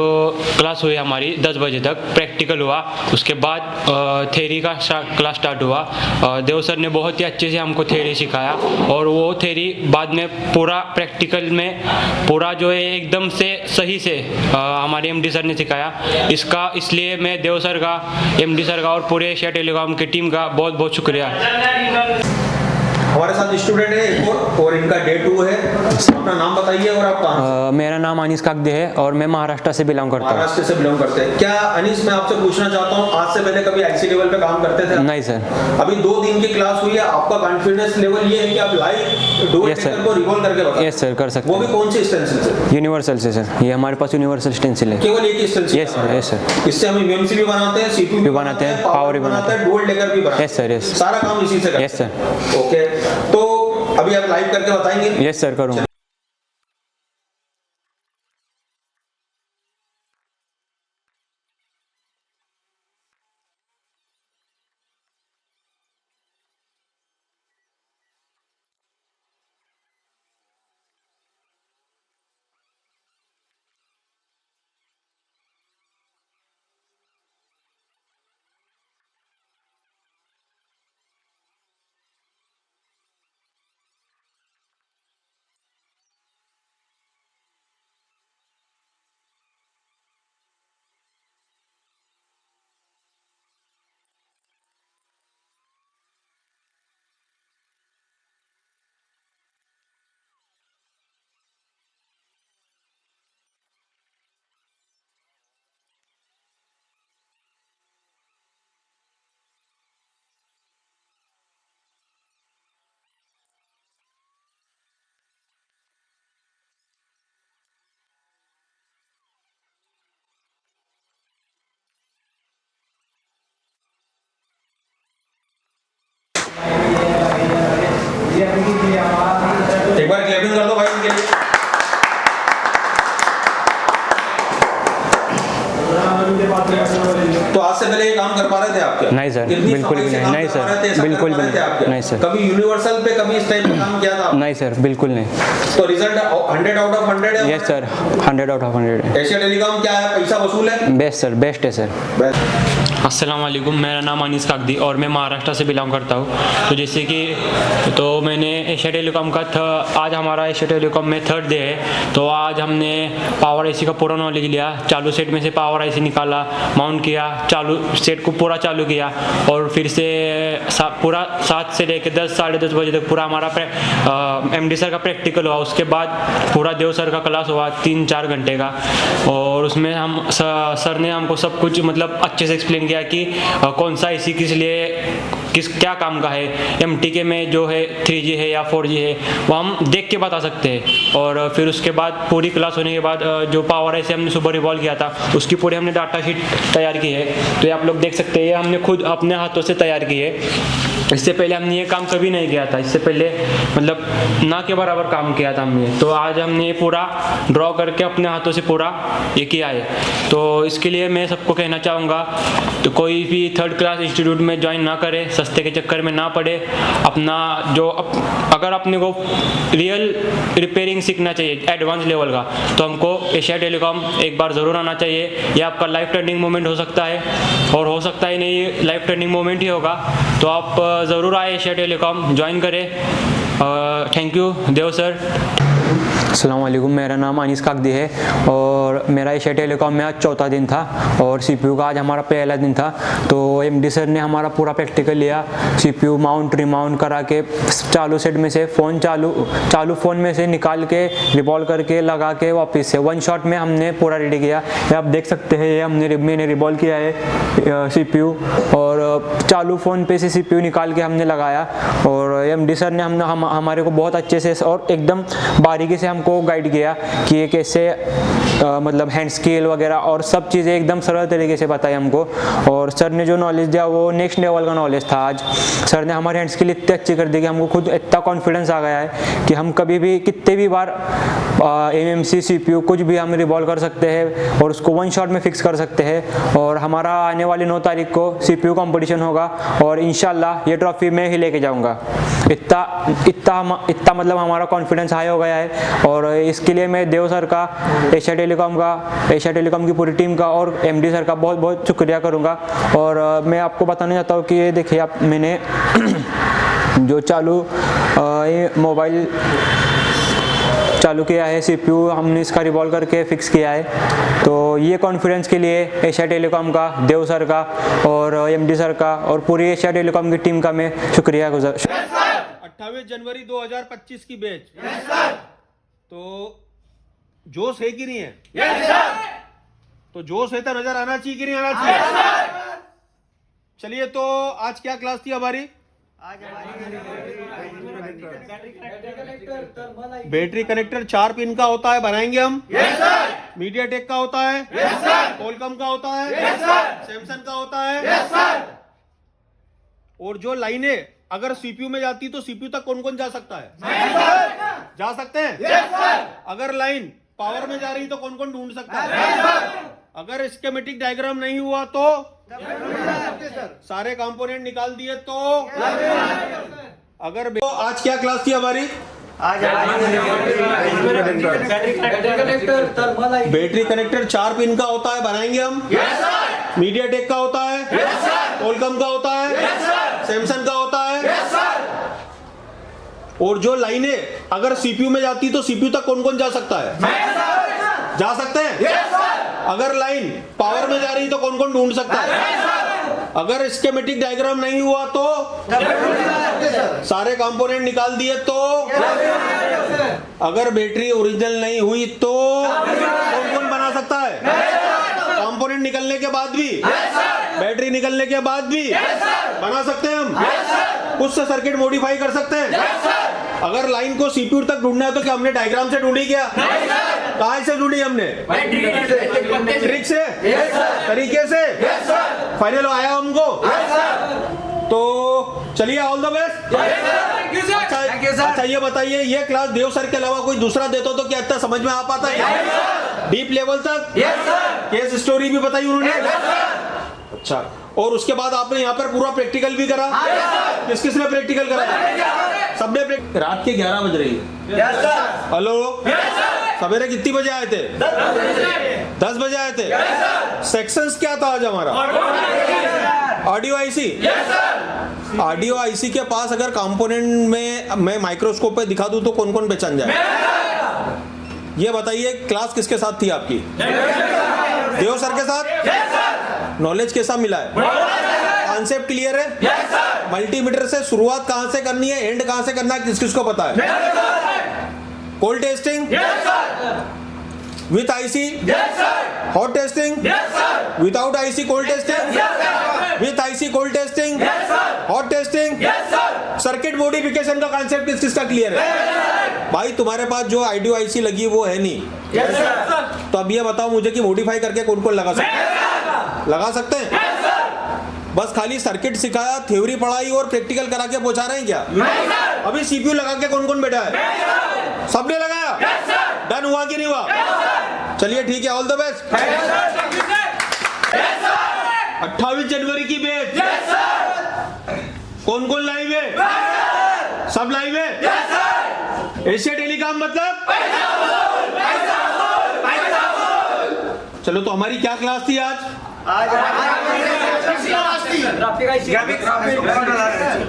क्लास हुई हमारी। 10 बजे तक प्रैक्टिकल हुआ, उसके बाद थेरी का क्लास स्टार्ट हुआ। देव सर ने बहुत ही अच्छे से हमको थेरी सिखाया, और वो थेरी बाद में पूरा प्रैक्टिकल में पूरा जो है एकदम से सही से हमारे एमडी सर ने सिखाया। इसलिए मैं देव सर का, एमडी सर का और पूरे एशिया टेलीकॉम की टीम का बहुत बहुत शुक्रिया। हमारे साथ स्टूडेंट है एक और इनका डे 2 है। अपना नाम बताइए और आप कहाँ मेरा नाम अनीस काकदे है और मैं महाराष्ट्र से बिलोंग करता हूँ। महाराष्ट्र से बिलोंग करते हैं क्या? अनीस, मैं आपसे पूछना चाहता हूँ, आज से पहले कभी आईसी लेवल पे काम करते थे? नहीं सर। अभी 2 दिन की क्लास हुई है, आपका कॉन्फिडेंस लेवल ये है कि आप लाइव डुअल टेकर को रिवॉल्व करके बताओ? यस सर, कर सकते वो भी कौन सी स्टेंसिल से? यूनिवर्सल से सर, ये हमारे पास यूनिवर्सल स्टेंसिल है। केवल एक ही stencil? Yes sir, yes sir. इससे हम यूएमसी भी बनाते हैं, सीपीयू भी बनाते हैं, पावर भी बनाते हैं, डुअल टेकर भी बनाते हैं। Yes sir, yes. सारा काम इसी से करते हैं? Yes sir. ओके, तो अभी आप लाइव करके बताएंगे? यस सर, करूँगा। एक बार क्लैपिंग कर दो भाई इनके लिए। तो आज से पहले ये काम कर पा रहे थे आप क्या? नहीं सर, बिल्कुल भी नहीं। नहीं सर, बिल्कुल भी नहीं। नहीं सर। कभी यूनिवर्सल पे कभी इस टाइप का काम किया था? नहीं सर, बिल्कुल नहीं। तो रिजल्ट 100 आउट ऑफ 100 है? यस सर, 100 आउट ऑफ 100 है। एशिया टेलीकॉम क्या है, पैसा वसूल है? बेस्ट सर, बेस्ट है सर। अस्सलाम वालेकुम, मेरा नाम अनीस काकदी और मैं महाराष्ट्र से बिलोंग करता हूँ। तो जैसे कि मैंने एशिया टेलीकॉम का आज हमारा एशिया टेलीकॉम में 3rd डे है। तो आज हमने पावर आईसी का पूरा नॉलेज लिया, चालू सेट में से पावर आईसी निकाला, माउंट किया, चालू सेट को पूरा चालू किया और फिर से पूरा 7 से लेकर 10 साढ़े 10 बजे तक पूरा हमारा एमडी सर का प्रैक्टिकल हुआ। उसके बाद पूरा देव सर का क्लास हुआ 3-4 घंटे का और उसमें हम सर ने हमको सब कुछ मतलब अच्छे से एक्सप्लेन किया कि कौन सा आईसी किस लिए क्या काम का है। एमटीके में जो है 3G है या 4G है वो हम देख के बता सकते हैं। और फिर उसके बाद पूरी क्लास होने के बाद जो पावर आईसी हमने सुबह रिवॉल्व किया था उसकी पूरी हमने डाटा शीट तैयार की है। तो ये आप लोग देख सकते हैं, हमने खुद अपने हाथों से तैयार की है। इससे पहले हमने ये काम कभी नहीं किया था, इससे पहले मतलब ना के बराबर काम किया था हमने। तो आज हमने ये पूरा ड्रॉ करके अपने हाथों से पूरा ये किया है। तो इसके लिए मैं सबको कहना चाहूँगा तो कोई भी 3rd क्लास इंस्टीट्यूट में ज्वाइन ना करे, सस्ते के चक्कर में ना पड़े। अपना अगर अपने को रियल रिपेयरिंग सीखना चाहिए एडवांस लेवल का तो हमको एशिया टेलीकॉम एक बार ज़रूर आना चाहिए। यह आपका लाइफ टर्निंग मोमेंट हो सकता है और हो सकता है नहीं लाइफ टर्निंग मोमेंट ही होगा। तो आप ज़रूर आए, एशिया टेलीकॉम ज्वाइन करें। Thank you Dev sir. अस्सलाम वालेकुम, मेरा नाम अनीस काकदी है और मेरा एशिया टेलीकॉम में आज 4था दिन था और सीपीयू का आज हमारा पहला दिन था। तो एमडी सर ने हमारा पूरा प्रैक्टिकल लिया, सीपीयू माउंट रिमाउंट करा के चालू सेट में से चालू फ़ोन में से निकाल के रिवॉल्व करके लगा के वापस से 1 शॉट में हमने पूरा रेडी किया। ये आप देख सकते हैं, ये मैंने रिवॉल्व किया है सीपीयू और चालू फ़ोन पे से सीपीयू निकाल के हमने लगाया। और एमडी सर ने हमारे को बहुत अच्छे से और एकदम बारीकी से हमको गाइड किया कि ये कैसे मतलब हैंड स्केल वगैरह और सब चीज़ें एकदम सरल तरीके से बताई हमको। और सर ने जो नॉलेज दिया वो नेक्स्ट लेवल का नॉलेज था। आज सर ने हमारी हैंड स्केल इतनी अच्छी कर दी कि हमको खुद इतना कॉन्फिडेंस आ गया है कि हम कभी भी कितने भी बार एमएमसी सीपीयू कुछ भी हम रिवॉल्व कर सकते हैं और उसको 1 शॉट में फिक्स कर सकते हैं। और हमारा आने वाली 9 तारीख को सीपीयू कंपटीशन होगा और इंशाल्लाह ये ट्रॉफी मैं ही लेके जाऊँगा। इतना मतलब हमारा कॉन्फिडेंस हाई हो गया है। और इसके लिए मैं देव सर का, एशिया टेलीकॉम की पूरी टीम का और एमडी सर का बहुत बहुत शुक्रिया करूंगा। और मैं आपको बताना चाहता हूँ कि ये देखिए आप, मैंने जो ये मोबाइल चालू किया है, सीपीयू हमने इसका रिवॉल्व करके फिक्स किया है। तो ये कॉन्फिडेंस के लिए एशिया टेलीकॉम का, देव सर का और एमडी सर का और पूरी एशिया टेलीकॉम की टीम का मैं शुक्रिया गुजार 28 जनवरी 2025 की बैच। तो जोश है कि नहीं है? तो जोश है तो नजर आना चाहिए कि नहीं आना चाहिए? चलिए, तो आज क्या क्लास थी हमारी? बैटरी कनेक्टर 4 पिन का होता है, बनाएंगे हम। मीडियाटेक का होता है, कोलकॉम का होता है, सैमसंग का होता है। और जो लाइनें अगर सीपीयू में जाती तो सीपीयू तक कौन कौन जा सकता है? जा सकते हैं। अगर लाइन पावर में जा रही तो कौन कौन ढूंढ सकता है? अगर स्कीमेटिक डायग्राम नहीं हुआ तो सारे कंपोनेंट निकाल दिए तो अगर तो आज क्या क्लास थी हमारी? बैटरी कनेक्टर 4 पिन का होता है, बनाएंगे हम। मीडियाटेक का होता है, कोलकॉम का होता है, सैमसंग का होता है। और जो लाइनें अगर सीपीयू में जाती तो सीपीयू तक कौन कौन जा सकता है? जा सकते हैं। अगर लाइन पावर में जा रही तो कौन कौन ढूंढ सकता है? अगर स्कीमेटिक डायग्राम नहीं हुआ तो सारे कंपोनेंट निकाल दिए तो अगर बैटरी ओरिजिनल नहीं हुई तो कौन कौन बना सकता है? कंपोनेंट निकलने के बाद भी, बैटरी निकलने के बाद भी बना सकते हैं हम। उससे सर्किट मॉडिफाई कर सकते हैं। अगर लाइन को सीपीयू तक ढूंढना है तो क्या हमने डायग्राम से ढूंढी? क्या कहां से ढूंढी हमने? ट्रिक से, तरीके से फाइनल आया हमको। तो चलिए, ऑल द बेस्ट। अच्छा, ये बताइए, ये क्लास देव सर के अलावा कोई दूसरा देता तो क्या इतना समझ में आ पाता है? डीप लेवल तक केस स्टोरी भी बताई उन्होंने। अच्छा, और उसके बाद आपने यहाँ पर पूरा प्रैक्टिकल भी करा। किस किस ने प्रैक्टिकल करा? सबने। रात के 11 बज रही है। हेलो, सवेरे कितनी बजे आए थे? 10 बजे आए थे। सेक्शंस क्या था आज हमारा? Audio IC. ऑडियो आईसी के पास अगर कंपोनेंट में मैं माइक्रोस्कोप पे दिखा दूं तो कौन कौन पहचान जाए? ये बताइए, क्लास किसके साथ थी आपकी? देव सर के साथ। नॉलेज कैसा मिला है? कॉन्सेप्ट क्लियर है? मल्टीमीटर से शुरुआत कहां से करनी है, एंड कहां से करना है, किस किस को पता है? Cold testing with IC, hot testing without IC, cold testing with IC, cold testing, hot testing, circuit modification का कॉन्सेप्ट किस किस का क्लियर है? भाई, तुम्हारे पास जो आईडियो आईसी लगी वो है नहीं। तो अब ये बताओ मुझे कि मॉडिफाई करके कौन कौन लगा सकते हैं? लगा सकते हैं? बस खाली सर्किट सिखाया, थ्योरी पढ़ाई और प्रैक्टिकल करा के पहुंचा रहे हैं क्या? अभी सीपीयू लगा के कौन कौन बैठा है? सबने लगाया? डन हुआ कि नहीं हुआ? चलिए, ठीक है, ऑल द बेस्ट। 28 जनवरी की बैच कौन कौन लाइव है? सब लाइव है। एशिया टेलीकॉम मतलब? चलो, तो हमारी क्या क्लास थी आज?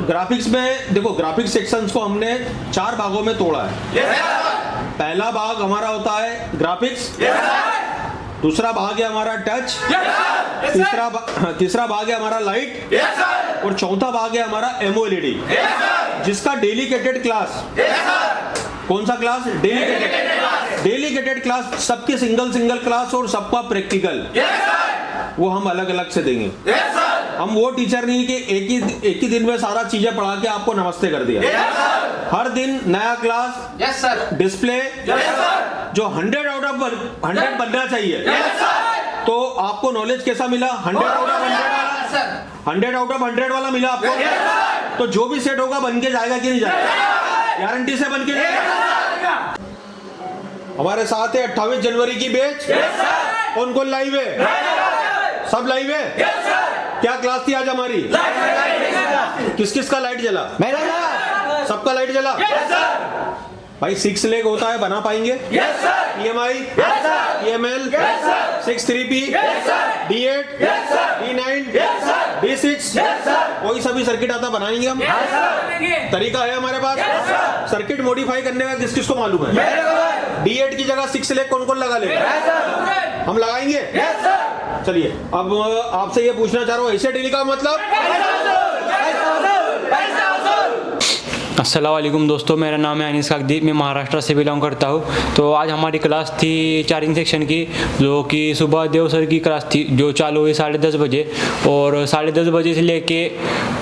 ग्राफिक्स में देखो, ग्राफिक्स सेक्शंस को हमने 4 भागों में तोड़ा है। पहला भाग हमारा होता है ग्राफिक्स, दूसरा भाग है हमारा टच, तीसरा भाग है हमारा लाइट, और चौथा भाग है हमारा एमओएलईडी, जिसका डेलीकेटेड क्लास। कौन सा क्लास? डेलीकेटेड क्लास, सबके सिंगल क्लास और सबका प्रैक्टिकल, वो हम अलग अलग से देंगे। हम वो टीचर नहीं कि एक ही दिन में सारा चीजें पढ़ा के आपको नमस्ते कर दिया। हर दिन नया क्लास, डिस्प्ले, जो 100 आउट ऑफ 100 बनना चाहिए। तो आपको नॉलेज कैसा मिला? 100 आउट ऑफ 100 वाला मिला आपको। तो जो भी सेट होगा बन के जाएगा कि नहीं जाएगा? गारंटी से बन के जाएगा। हमारे साथ है 28 जनवरी की बैच। कौन कौन लाइव है? सब लाइव है। क्या क्लास थी आज हमारी? किस किस का लाइट जला? सबका लाइट जला? भाई 6 लेग होता है, बना पाएंगे? EMI, EML, 63P, D8, D9, D6, कोई सभी सर्किट आता बनाएंगे हम। तरीका है हमारे पास। सर्किट मॉडिफाई करने का किस किस को मालूम है? D8 की जगह 6 लेग कौन कौन लगा लेगा? हम लगाएंगे। चलिए, अब आपसे ये पूछना चाह रहा हूँ, एशिया टेलीकॉम मतलब? अस्सलाम वालेकुम दोस्तों, मेरा नाम है अनीस काकदी, मैं महाराष्ट्र से बिलोंग करता हूँ। तो आज हमारी क्लास थी चार्जिंग सेक्शन की, जो कि सुबह देव सर की क्लास थी, जो चालू हुई 10:30 बजे और 10:30 बजे से लेके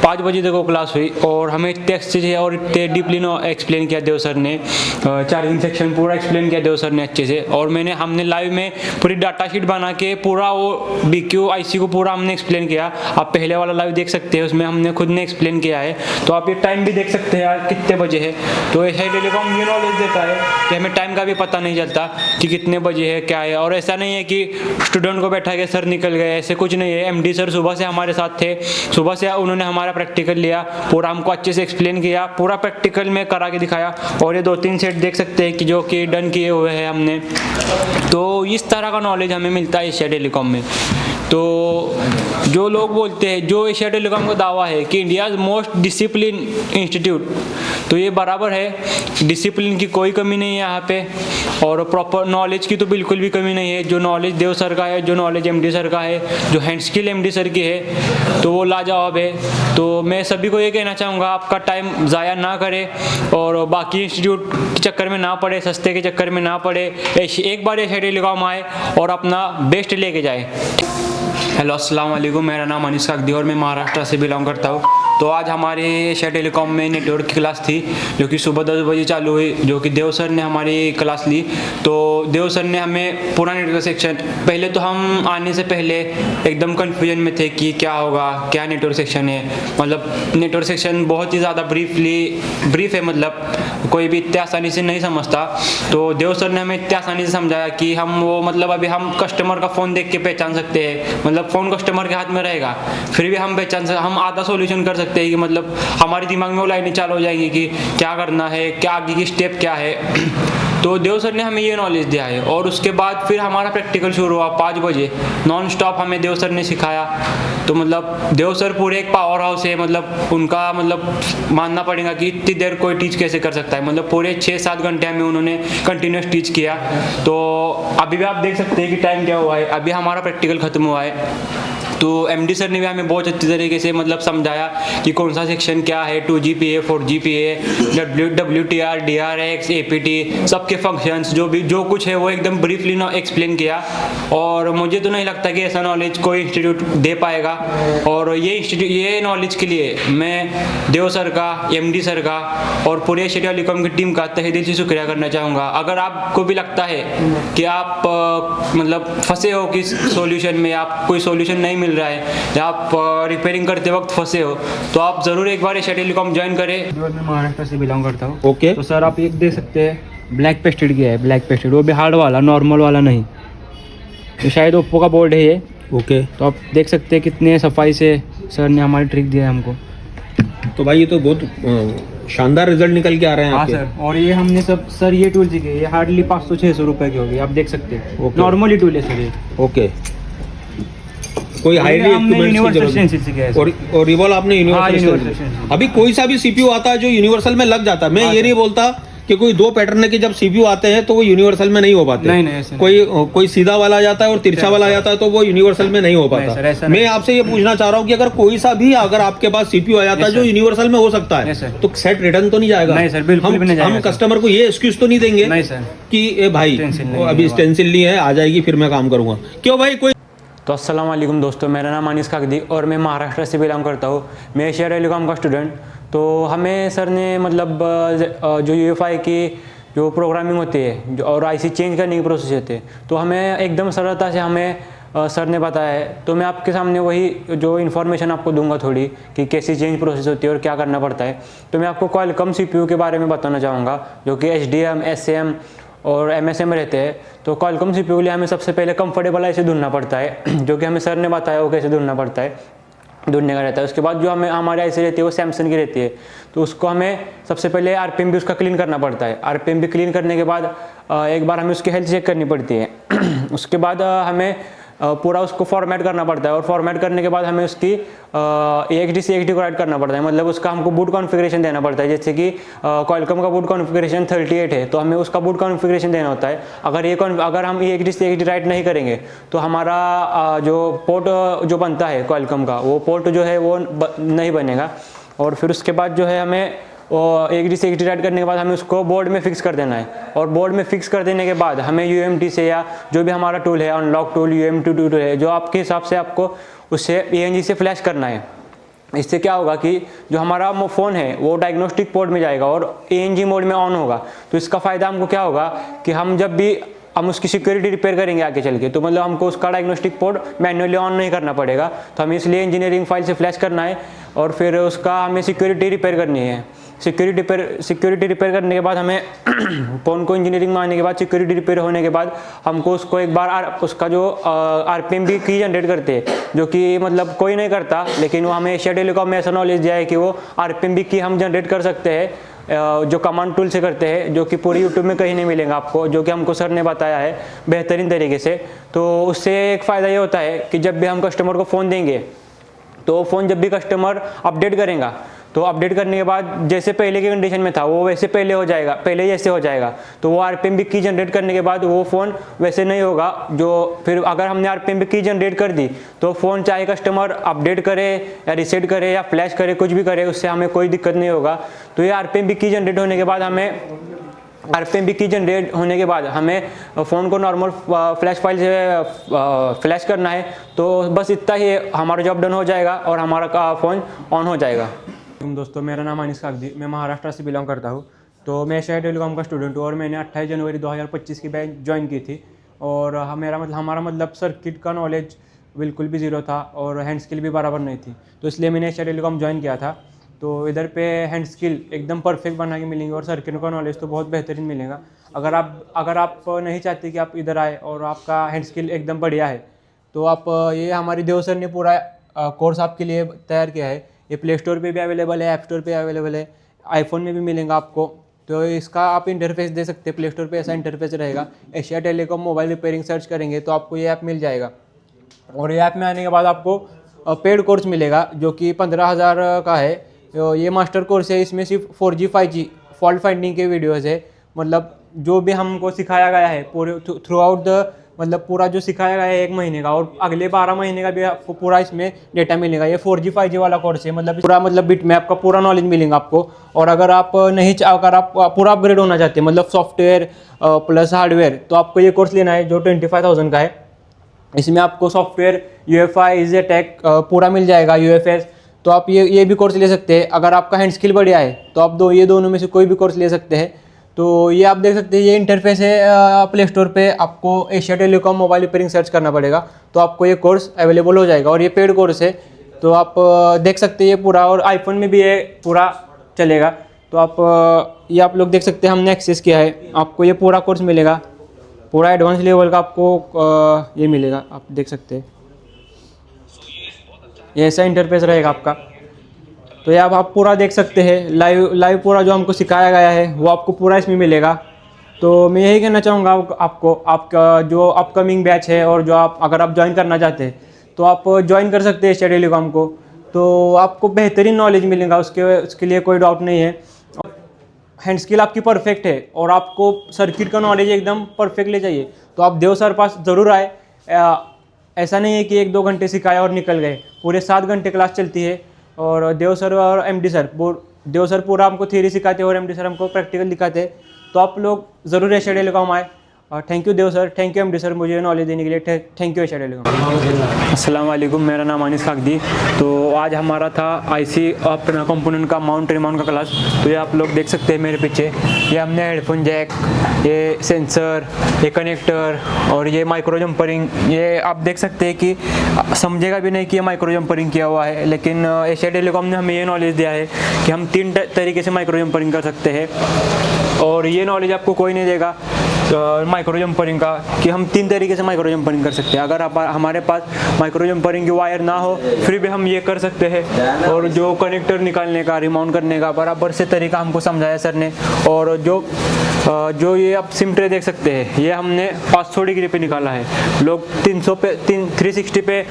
5 बजे तक वो क्लास हुई। और हमें टेक्स्ट से और इतने डीपली एक्सप्लेन किया देव सर ने, चार्जिंग सेक्शन पूरा एक्सप्लेन किया देव सर ने अच्छे से। और हमने लाइव में पूरी डाटा शीट बना के पूरा वो BQ IC को पूरा हमने एक्सप्लेन किया। आप पहले वाला लाइव देख सकते हैं, उसमें हमने खुद ने एक्सप्लेन किया है। तो आप ये टाइम भी देख सकते हैं कितने बजे है। तो एशिया टेलीकॉम ये नॉलेज देता है कि हमें टाइम का भी पता नहीं चलता कि कितने बजे है क्या है। और ऐसा नहीं है कि स्टूडेंट को बैठा के सर निकल गए, ऐसे कुछ नहीं है। MD सर सुबह से हमारे साथ थे, सुबह से उन्होंने हमारा प्रैक्टिकल लिया, पूरा हमको अच्छे से एक्सप्लेन किया, पूरा प्रैक्टिकल में करा के दिखाया। और ये 2-3 सेट देख सकते हैं कि जो कि डन किए हुए हैं हमने। तो इस तरह का नॉलेज हमें मिलता है एशिया टेलीकॉम में। तो जो लोग बोलते हैं, जो एशिया टेलीकॉम का दावा है कि इंडियाज़ मोस्ट डिसिप्लिन इंस्टीट्यूट, तो ये बराबर है। डिसिप्लिन की कोई कमी नहीं है यहाँ पे, और प्रॉपर नॉलेज की तो बिल्कुल भी कमी नहीं है। जो नॉलेज देव सर का है, जो नॉलेज MD सर का है, जो हैंड स्किल MD सर की है, तो वो लाजवाब है। तो मैं सभी को ये कहना चाहूँगा, आपका टाइम ज़ाया ना करें और बाकी इंस्टीट्यूट के चक्कर में ना पड़े, सस्ते के चक्कर में ना पड़े। एक बार एशिया टेलीकॉम आए और अपना बेस्ट लेके जाए। हेलो अस्सलाम वालेकुम, मेरा नाम अनीस काकदी और मैं महाराष्ट्र से बिलोंग करता हूँ। तो आज हमारे एशिया टेलीकॉम में नेटवर्क की क्लास थी, जो कि सुबह 10 बजे चालू हुई, जो कि देव सर ने हमारी क्लास ली। तो देव सर ने हमें पूरा नेटवर्क सेक्शन, पहले तो हम आने से पहले एकदम कन्फ्यूजन में थे कि क्या होगा, क्या नेटवर्क सेक्शन है। मतलब नेटवर्क सेक्शन बहुत ही ज़्यादा ब्रीफ है, मतलब कोई भी इतने आसानी से नहीं समझता। तो देव सर ने हमें इतने आसानी से समझाया कि हम वो, मतलब अभी हम कस्टमर का फ़ोन देख के पहचान सकते हैं, मतलब फ़ोन कस्टमर के हाथ में रहेगा, फिर भी हम पहचान सकते, हम आधा सॉल्यूशन कर सकते हैं कि मतलब हमारे दिमाग में वो लाइनें चालू हो जाएगी कि क्या करना है, क्या आगे की स्टेप क्या है। तो देव सर ने हमें ये नॉलेज दिया है। और उसके बाद फिर हमारा प्रैक्टिकल शुरू हुआ 5 बजे, नॉन स्टॉप हमें देव सर ने सिखाया। तो मतलब देव सर पूरे एक पावर हाउस है, मतलब उनका मतलब मानना पड़ेगा कि इतनी देर कोई टीच कैसे कर सकता है। मतलब पूरे 6-7 घंटे हमें उन्होंने कंटिन्यूस टीच किया। तो अभी भी आप देख सकते हैं कि टाइम क्या हुआ है, अभी हमारा प्रैक्टिकल ख़त्म हुआ है। तो MD सर ने भी हमें बहुत अच्छी तरीके से मतलब समझाया कि कौन सा सेक्शन क्या है, 2GPA 4GPA, WTR DRX APT, सबके फंक्शंस, जो कुछ है वो एकदम ब्रीफली एक्सप्लेन किया। और मुझे तो नहीं लगता कि ऐसा नॉलेज कोई इंस्टीट्यूट दे पाएगा। और ये नॉलेज के लिए मैं देव सर का, MD सर का और पूरे एशिया टेलीकॉम की टीम का तहे दिल से शुक्रिया करना चाहूँगा। अगर आपको भी लगता है कि आप मतलब फंसे हो किस सॉल्यूशन में, आप कोई सॉल्यूशन नहीं मिल रहा है, या आप रिपेयरिंग करते वक्त फंसे हो, तो आप ज़रूर एक बार एशिया टेलीकॉम ज्वाइन करें। मैं महाराष्ट्र से बिलोंग करता हूँ। ओके। तो सर आप एक देख सकते हैं, ब्लैक पेस्टेड किया है, ब्लैक पेस्टेड, वो भी हार्ड वाला, नॉर्मल वाला नहीं। तो शायद ओप्पो का बोर्ड है ये। ओके। तो आप देख सकते हैं कितने सफाई से सर ने हमारी ट्रिक दिया है हमको। तो भाई ये तो बहुत शानदार रिजल्ट निकल के आ रहे हैं हाँ आपके। सर, और ये हमने सब सर ये टूल सीखे, ये हार्डली 500-600 रुपए की होगी, आप देख सकते हैं। Okay. नॉर्मली टूल है सर ये। ओके। कोई हाईली यूनिवर्सल स्टेंसिल सीखे है सर। और रिवॉल्व आपने हाँ, यूनिवर्सल universal स्टेंसिल। stencil। अभी कोई सा भी CPU आता है जो यूनिवर्सल में लग जाता है। मैं हाँ, ये नहीं बोलता कि कोई 2 पैटर्न के जब CPU आते हैं तो वो यूनिवर्सल में नहीं हो पाते। नहीं, ऐसे नहीं। कोई सीधा वाला आ जाता है और तिरछा वाला आ जाता है तो वो यूनिवर्सल में नहीं हो नहीं सर, ऐसा पाता। नहीं। मैं आपसे ये पूछना चाह रहा हूँ कि अगर कोई सा भी अगर आपके पास CPU आ जाता है जो यूनिवर्सल में हो सकता है, Yes, sir। तो सेट रिटर्न तो नहीं जाएगा? नहीं सर, बिल्कुल भी नहीं जाएगा हम सर। कस्टमर को ये एक्सक्यूज तो नहीं देंगे नहीं सर कि ए भाई Stencil नहीं अभी है, स्टेंसिल नहीं है, आ जाएगी फिर मैं काम करूंगा। क्यों भाई? कोई तो अस्सलाम वालेकुम दोस्तों, मेरा नाम अनीस काकदी और मैं महाराष्ट्र से बिलोंग करता हूँ। मैं एशिया टेलीकॉम का स्टूडेंट। तो हमें सर ने मतलब जो UEFI की जो प्रोग्रामिंग होती है और IC चेंज करने की प्रोसेस होती है, तो हमें एकदम सरलता से हमें सर ने बताया है। तो मैं आपके सामने वही जो इन्फॉर्मेशन आपको दूंगा थोड़ी कि कैसी चेंज प्रोसेस होती है और क्या करना पड़ता है। तो मैं आपको क्वालकॉम CPU के बारे में बताना चाहूँगा, जो कि HDM SAM और MSM रहते हैं। तो क्वालकॉम CPU के लिए हमें सबसे पहले कंफर्टेबल IC ढूंढना पड़ता है, जो कि हमें सर ने बताया वो कैसे ढूंढना पड़ता है, ढूंढने का रहता है। उसके बाद जो हमें हमारी IC रहती है वो सैमसंग की रहती है। तो उसको हमें सबसे पहले RPM भी उसका क्लीन करना पड़ता है। RPM भी क्लीन करने के बाद एक बार हमें उसकी हेल्थ चेक करनी पड़ती है। उसके बाद हमें पूरा उसको फॉर्मेट करना पड़ता है, और फॉर्मेट करने के बाद हमें उसकी EXD से EXD को राइट करना पड़ता है। मतलब उसका हमको बूट कॉन्फ़िगरेशन देना पड़ता है। जैसे कि क्वालकॉम का बूट कॉन्फ़िगरेशन 38 है, तो हमें उसका बूट कॉन्फ़िगरेशन देना होता है। अगर हम EXD से EXD राइट नहीं करेंगे तो हमारा जो पोर्ट जो बनता है क्वालकॉम का, वो पोर्ट जो है वो नहीं बनेगा। और फिर उसके बाद जो है हमें और एक रिसेट राइट करने के बाद हमें उसको बोर्ड में फिक्स कर देना है। और बोर्ड में फिक्स कर देने के बाद हमें UMT से या जो भी हमारा टूल है, अनलॉक टूल, UMT टूल है, जो आपके हिसाब से आपको उससे ENG से फ्लैश करना है। इससे क्या होगा कि जो हमारा फ़ोन है वो डायग्नोस्टिक पोर्ट में जाएगा और ENG मोड में ऑन होगा। तो इसका फ़ायदा हमको क्या होगा कि हम जब भी हम उसकी सिक्योरिटी रिपेयर करेंगे आगे चल के, तो मतलब हमको उसका डायग्नोस्टिक पोर्ट मैन्युअली ऑन नहीं करना पड़ेगा। तो हमें इसलिए इंजीनियरिंग फाइल से फ्लैश करना है और फिर उसका हमें सिक्योरिटी रिपेयर करनी है। सिक्योरिटी रिपेयर करने के बाद हमें फ़ोन को इंजीनियरिंग में आने के बाद, सिक्योरिटी रिपेयर होने के बाद हमको उसको एक बार उसका जो RPM भी की जनरेट करते हैं, जो कि मतलब कोई नहीं करता, लेकिन वो हमें एशिया टेलीकॉम में ऐसा नॉलेज दिया है कि वो RPM भी की हम जनरेट कर सकते हैं, जो कमांड टूल से करते हैं, जो कि पूरी यूट्यूब में कहीं नहीं मिलेगा आपको, जो कि हमको सर ने बताया है बेहतरीन तरीके से। तो उससे एक फ़ायदा ये होता है कि जब भी हम कस्टमर को फ़ोन देंगे, तो फ़ोन जब भी कस्टमर अपडेट करेगा, तो अपडेट करने के बाद जैसे पहले की कंडीशन में था वो वैसे पहले जैसे हो जाएगा। तो वो RPM भी की जनरेट करने के बाद वो फ़ोन वैसे नहीं होगा। जो फिर अगर हमने RPM भी की जनरेट कर दी तो फ़ोन चाहे कस्टमर अपडेट करे या रीसेट करे या फ्लैश करे, कुछ भी करे, उससे हमें कोई दिक्कत नहीं होगा। तो ये RPM भी की जनरेट होने के बाद हमें फ़ोन को नॉर्मल फ्लैश फाइल से फ्लैश करना है। तो बस इतना ही हमारा जॉब डन हो जाएगा और हमारा फ़ोन ऑन हो जाएगा। दोस्तों, मेरा नाम अनीस कागदी, मैं महाराष्ट्र से बिलोंग करता हूँ। तो मैं एशिया टेलीकॉम का स्टूडेंट हूँ और मैंने 28 जनवरी 2025 की बैच ज्वाइन की थी। और हमारा मतलब सर्किट का नॉलेज बिल्कुल भी ज़ीरो था और हैंड स्किल भी बराबर नहीं थी। तो इसलिए मैंने एशिया टेलीकॉम ज्वाइन किया था। तो इधर पे हैंड स्किल एकदम परफेक्ट बना के मिलेंगे और सर्किट का नॉलेज तो बहुत बेहतरीन मिलेगा। अगर आप नहीं चाहते कि आप इधर आए और आपका हैंड स्किल एकदम बढ़िया है, तो आप ये हमारी देव सर ने पूरा कोर्स आपके लिए तैयार किया है। ये प्ले स्टोर पे भी अवेलेबल है, ऐप स्टोर पे अवेलेबल है, आईफोन में भी मिलेगा आपको। तो इसका आप इंटरफेस दे सकते हैं, प्ले स्टोर पे ऐसा इंटरफेस रहेगा। Asia telecom mobile repairing search करेंगे तो आपको ये ऐप मिल जाएगा। और ये ऐप में आने के बाद आपको पेड कोर्स मिलेगा जो कि 15,000 का है। ये मास्टर कोर्स है, इसमें सिर्फ 4G 5G फॉल्ट फाइंडिंग के वीडियोज़ है। मतलब जो भी हमको सिखाया गया है पूरे थ्रू आउट द, मतलब पूरा जो सिखाया गया है 1 महीने का, और अगले 12 महीने का भी आपको पूरा इसमें डेटा मिलेगा। ये 4G 5G वाला कोर्स है, मतलब पूरा बिट में आपका पूरा नॉलेज मिलेगा आपको। और अगर आप पूरा अपग्रेड होना चाहते हैं, मतलब सॉफ्टवेयर प्लस हार्डवेयर, तो आपको ये कोर्स लेना है जो 25,000 का है। इसमें आपको सॉफ्टवेयर UEFI EasyTech पूरा मिल जाएगा, UFS। तो आप ये भी कोर्स ले सकते हैं। अगर आपका हैंड स्किल बढ़िया है तो आप ये दोनों में से कोई भी कोर्स ले सकते हैं। तो ये आप देख सकते हैं, ये इंटरफेस है प्ले स्टोर पे। आपको Asia telecom mobile repairing search करना पड़ेगा तो आपको ये कोर्स अवेलेबल हो जाएगा। और ये पेड कोर्स है, तो आप देख सकते हैं ये पूरा। और आईफोन में भी ये पूरा चलेगा। तो ये आप लोग देख सकते हैं, हमने एक्सेस किया है। आपको ये पूरा कोर्स मिलेगा, पूरा एडवांस लेवल का आपको ये मिलेगा, आप देख सकते हैं। ये ऐसा इंटरफेस रहेगा आपका। तो ये आप पूरा देख सकते हैं, लाइव पूरा जो हमको सिखाया गया है वो आपको पूरा इसमें मिलेगा। तो मैं यही कहना चाहूँगा आपको, आपका जो अपकमिंग बैच है और जो अगर आप ज्वाइन करना चाहते हैं तो आप ज्वाइन कर सकते हैं एशिया टेलीकॉम को। तो आपको बेहतरीन नॉलेज मिलेगा, उसके लिए कोई डाउट नहीं है। हैंड स्किल आपकी परफेक्ट है और आपको सर्किट का नॉलेज एकदम परफेक्ट ले चाहिए तो आप देव सर पास ज़रूर आए। ऐसा नहीं है कि 1-2 घंटे सिखाया और निकल गए, पूरे 7 घंटे क्लास चलती है। और देव सर और MD सर, देव सर पूरा हमको थ्योरी सिखाते हैं और MD सर हमको प्रैक्टिकल दिखाते हैं। तो आप लोग ज़रूर एशिया टेलीकॉम आए। Thank you Dev sir, thank you MD sir मुझे नॉलेज देने के लिए। Thank you Asia Telecom. अस्सलाम वालेकुम, मेरा नाम अनीस कागदी। तो आज हमारा था IC अपना कंपोनेंट का माउंट रिमाउंट का क्लास। तो ये आप लोग देख सकते हैं मेरे पीछे, ये हमने हेडफोन जैक, ये सेंसर, ये कनेक्टर और ये माइक्रो जंपरिंग, ये आप देख सकते हैं कि समझेगा भी नहीं कि ये माइक्रो जंपरिंग किया हुआ है। लेकिन एशिया टेलीकॉम ने हमें ये नॉलेज दिया है कि हम 3 तरीके से माइक्रो जंपरिंग कर सकते हैं। और ये नॉलेज आपको कोई नहीं देगा माइक्रो जंपरिंग का, कि हम 3 तरीके से माइक्रो जंपरिंग कर सकते हैं। अगर हमारे पास माइक्रो जंपरिंग की वायर ना हो फिर भी हम ये कर सकते हैं। और जो कनेक्टर निकालने का, रिमाउंट करने का बराबर से तरीका हमको समझाया सर ने। और जो ये आप सिम ट्रे देख सकते हैं, ये हमने 500 डिग्री पे निकाला है। लोग 360 पे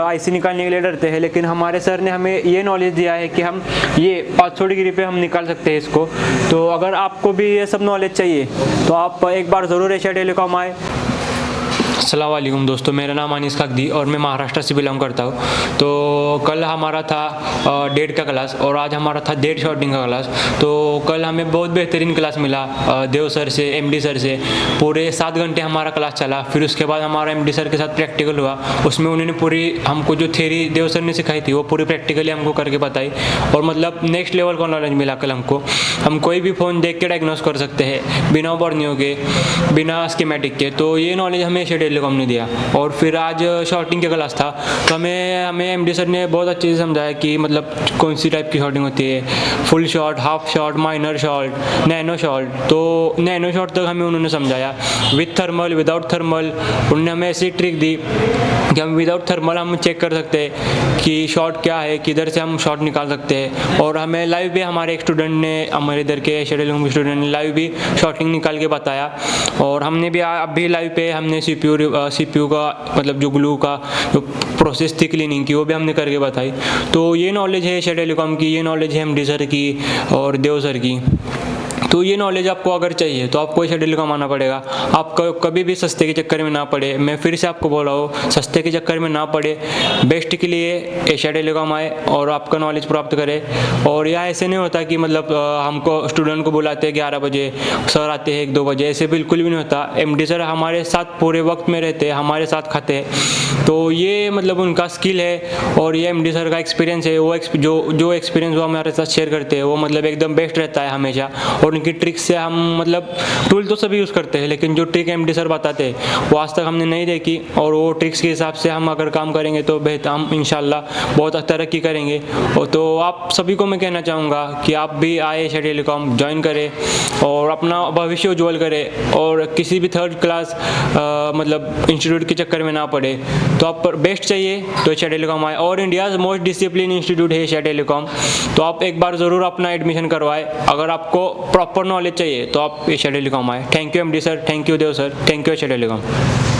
IC निकालने के लिए डरते हैं, लेकिन हमारे सर ने हमें ये नॉलेज दिया है कि हम ये 500 डिग्री पे हम निकाल सकते हैं इसको। तो अगर आपको भी ये सब नॉलेज चाहिए तो आप एक बार ज़रूर एशिया टेलीकॉम आए। अस्सलाम वालेकुम दोस्तों, मेरा नाम अनीस काकदी और मैं महाराष्ट्र से बिलोंग करता हूँ। तो कल हमारा था डेट का क्लास और आज हमारा था डेट शॉटिंग का क्लास। तो कल हमें बहुत बेहतरीन क्लास मिला देव सर से, एमडी सर से। पूरे 7 घंटे हमारा क्लास चला। फिर उसके बाद हमारा एमडी सर के साथ प्रैक्टिकल हुआ। उसमें उन्होंने पूरी हमको जो थ्योरी देव सर ने सिखाई थी वो पूरी प्रैक्टिकली हमको करके बताई और मतलब नेक्स्ट लेवल का नॉलेज मिला कल हमको। हम कोई भी फ़ोन देख के डायग्नोस कर सकते हैं बिना बर्नियों के, बिना स्कीमेटिक के। तो ये नॉलेज हमें एशिया टेलीकॉम ने दिया। और फिर आज शॉटिंग का क्लास था तो हमें एमडी सर ने बहुत अच्छे से समझाया कि मतलब कौन सी टाइप की शॉटिंग होती है, full shot, half shot, minor shot, nano shot. तो नैनो शॉट तक हमें उन्होंने समझाया, विथ थर्मल, विदाउट थर्मल। उन्होंने हमें ऐसी ट्रिक दी कि हम विदाउट थर्मल हम चेक कर सकते हैं कि शॉट क्या है, किधर से हम शॉट निकाल सकते हैं। और हमें लाइव भी हमारे एक स्टूडेंट ने, हमारे इधर के एशिया टेलीकॉम के स्टूडेंट ने लाइव भी शॉटिंग निकाल के बताया। और हमने भी अभी लाइव पे हमने सीपीयू का मतलब जो ग्लू का जो प्रोसेस थी क्लीनिंग की वो भी हमने करके बताई। तो ये नॉलेज है एशिया टेलीकॉम की, ये नॉलेज है एमडी सर की और देव सर की। तो ये नॉलेज आपको अगर चाहिए तो आपको एशिया टेलीकॉम आना पड़ेगा। आप कभी भी सस्ते के चक्कर में ना पड़े। मैं फिर से आपको बोल रहा हूँ, सस्ते के चक्कर में ना पड़े, बेस्ट के लिए एशिया टेलीकॉम आए और आपका नॉलेज प्राप्त करे। और यह ऐसे नहीं होता कि मतलब हमको स्टूडेंट को बुलाते हैं 11 बजे, सर आते हैं 1-2 बजे, ऐसे बिल्कुल भी नहीं होता। एमडी सर हमारे साथ पूरे वक्त में रहते हैं, हमारे साथ खाते हैं। तो ये मतलब उनका स्किल है और ये एमडी सर का एक्सपीरियंस है। वो जो एक्सपीरियंस वो हमारे साथ शेयर करते हैं वो मतलब एकदम बेस्ट रहता है हमेशा। और उनकी ट्रिक्स से हम मतलब टूल तो सभी यूज़ करते हैं लेकिन जो ट्रिक एमडी सर बताते हैं वो आज तक हमने नहीं देखी। और वो ट्रिक्स के हिसाब से हम अगर काम करेंगे तो बेहतर हम इंशाल्लाह बहुत तरक्की करेंगे। और तो आप सभी को मैं कहना चाहूँगा कि आप भी आए एशिया टेलीकॉम, ज्वाइन करें और अपना भविष्य उज्ज्वल करें और किसी भी थर्ड क्लास मतलब इंस्टीट्यूट के चक्कर में ना पड़े। तो आप बेस्ट चाहिए तो एशिया टेलीकॉम आए। और इंडियाज़ मोस्ट डिसिप्लिन इंस्टीट्यूट है एशिया टेलीकॉम। तो आप एक बार ज़रूर अपना एडमिशन करवाएं। अगर आपको प्रॉपर नॉलेज चाहिए तो आप एशिया टेलीकॉम आए। Thank you MD sir, thank you Dev sir, thank you Asia telecom.